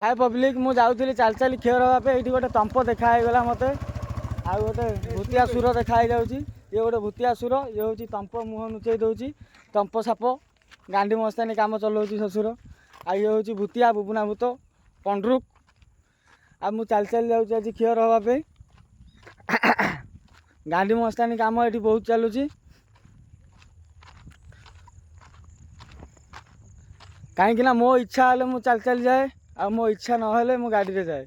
हाय public मु जाऊଥିଲି ଚାଲି ଚାଲି କ୍ଷୀର ହେବା ପାଇଁ ଏଇଠି ଗୋଟେ ତମ୍ପ ଦେଖା ହେଇଗଲା ମୋତେ ଆଉ ଗୋଟେ ଭୂତିଆ ସୁର ଦେଖା ହେଇଯାଉଛି ଇଏ ଗୋଟେ ଭୂତିଆ ସୁର ଇଏ ହେଉଛି ତମ୍ପ ମୁହଁ ଲୁଚେଇ ଦେଉଛି ତମ୍ପ ସାପ ଗାଣ୍ଡି ମସ୍ତାନୀ କାମ ଚଲାଉଛି ଶ୍ୱଶୁର ଆଉ ଇଏ ହେଉଛି ଭୂତିଆ ବୁବୁନା ଭୂତ ପଣ୍ଡରୁକ ଆଉ ମୁଁ ଚାଲି ଚାଲି ଯାଉଛି ଆଜି କ୍ଷୀର ହେବା ପାଇଁ ଗାଣ୍ଡି ମସ୍ତାନୀ କାମ ଏଠି ବହୁତ ଚାଲୁଛି କାହିଁକି ନା ମୋ ଇଚ୍ଛା ହେଲେ ମୁଁ ଚାଲି ଚାଲି ଯାଏ ଆଉ ମୋ ଇଚ୍ଛା ନହେଲେ ମୁଁ ଗାଡ଼ିରେ ଯାଏ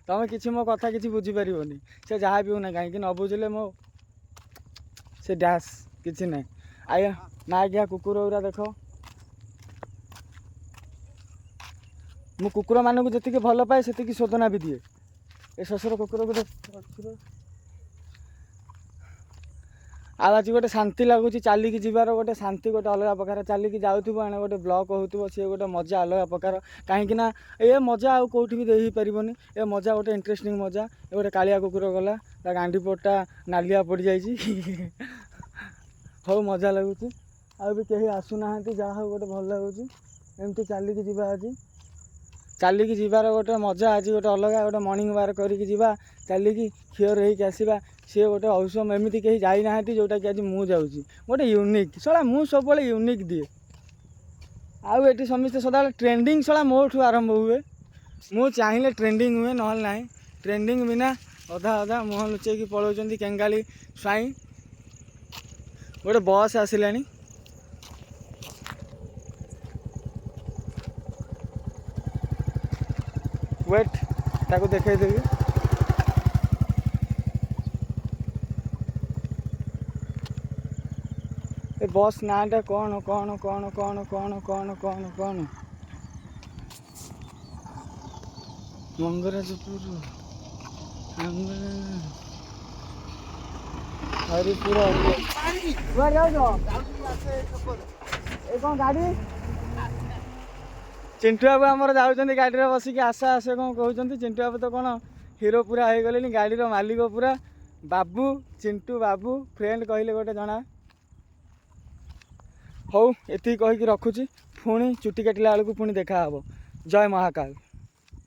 ତମେ କିଛି ମୋ କଥା କିଛି ବୁଝିପାରିବନି ସେ ଯାହା ବି ହେଉନା କାହିଁକି ନ ବୁଝିଲେ ମୋ ସେ ଡ୍ୟାସ୍ କିଛି ନାହିଁ ଆଜ୍ଞା ନା ଆଜ୍ଞା କୁକୁର ଗୁରା ଦେଖ ମୁଁ କୁକୁରମାନଙ୍କୁ ଯେତିକି ଭଲ ପାଏ ସେତିକି ଶୋଧନା ବି ଦିଏ ଏ ଶ୍ୱଶୁର କୁକୁର ଗୋଟେ ଆଉ ଆଜି ଗୋଟେ ଶାନ୍ତି ଲାଗୁଛି ଚାଲିକି ଯିବାର ଗୋଟେ ଶାନ୍ତି ଗୋଟେ ଅଲଗା ପ୍ରକାର ଚାଲିକି ଯାଉଥିବ ଏଣେ ଗୋଟେ ବ୍ଲକ୍ ହେଉଥିବ ସିଏ ଗୋଟେ ମଜା ଅଲଗା ପ୍ରକାର କାହିଁକି ନା ଏ ମଜା ଆଉ କେଉଁଠି ବି ଦେଇ ହେଇପାରିବନି ଏ ମଜା ଗୋଟେ ଇଣ୍ଟରେଷ୍ଟିଂ ମଜା ଏ ଗୋଟେ କାଳିଆ କୁକୁର ଗଲା ତା ଗାଣ୍ଡି ପଟଟା ନାଲିଆ ପଡ଼ିଯାଇଛି ହଉ ମଜା ଲାଗୁଛି ଆଉ ବି କେହି ଆସୁନାହାନ୍ତି ଯାହା ହଉ ଗୋଟେ ଭଲ ଲାଗୁଛି ଏମିତି ଚାଲିକି ଯିବା ଆଜି ଚାଲିକି ଯିବାର ଗୋଟେ ମଜା ଆଜି ଗୋଟେ ଅଲଗା ଗୋଟେ ମର୍ଣ୍ଣିଂ ୱାକ୍ କରିକି ଯିବା ଚାଲିକି କ୍ଷୀର ହେଇକି ଆସିବା ସିଏ ଗୋଟେ ଔଷଧ ଏମିତି କେହି ଯାଇନାହାନ୍ତି ଯେଉଁଟାକି ଆଜି ମୁଁ ଯାଉଛି ଗୋଟେ ୟୁନିକ୍ ଶଳା ମୁଁ ସବୁବେଳେ ୟୁନିକ୍ ଦିଏ ଆଉ ଏଠି ସମସ୍ତେ ସଦାବେଳେ ଟ୍ରେଣ୍ଡିଂ ଶଳା ମୋଠୁ ଆରମ୍ଭ ହୁଏ ମୁଁ ଚାହିଁଲେ ଟ୍ରେଣ୍ଡିଂ ହୁଏ ନହେଲେ ନାହିଁ ଟ୍ରେଣ୍ଡିଂ ବିନା ଅଧା ଅଧା ମୁହଁ ଲୁଚେଇକି ପଳାଉଛନ୍ତି କେଙ୍ଗାଳି ସ୍ୱାଇଁ ଗୋଟେ ବସ୍ ଆସିଲାଣି ୱେଟ୍ ତାକୁ ଦେଖେଇଦେବି ଏ ବସ୍ ନାଁଟା କ'ଣ କ'ଣ କ'ଣ କ'ଣ କ'ଣ କ'ଣ କ'ଣ କ'ଣ ମଙ୍ଗରାଜପୁର ହରିପୁର କୁଆଡ଼େ ଯାଉଛ ଏ କ'ଣ ଗାଡ଼ି ଚିଣ୍ଟୁ ବାବୁ ଆମର ଯାଉଛନ୍ତି ଗାଡ଼ିରେ ବସିକି ଆଶା ଆସେ କ'ଣ କହୁଛନ୍ତି ଚିଣ୍ଟୁ ବାବୁ ତ କ'ଣ ହିରୋ ପୁରା ହେଇଗଲେଣି ଗାଡ଼ିର ମାଲିକ ପୁରା ବାବୁ ଚିଣ୍ଟୁ ବାବୁ ଫ୍ରେଣ୍ଡ କହିଲେ ଗୋଟେ ଜଣା ହଉ ଏତିକି କହିକି ରଖୁଛି ପୁଣି ଚୁଟି କାଟିଲା ବେଳକୁ ପୁଣି ଦେଖାହେବ ଜୟ ମହାକାଳ।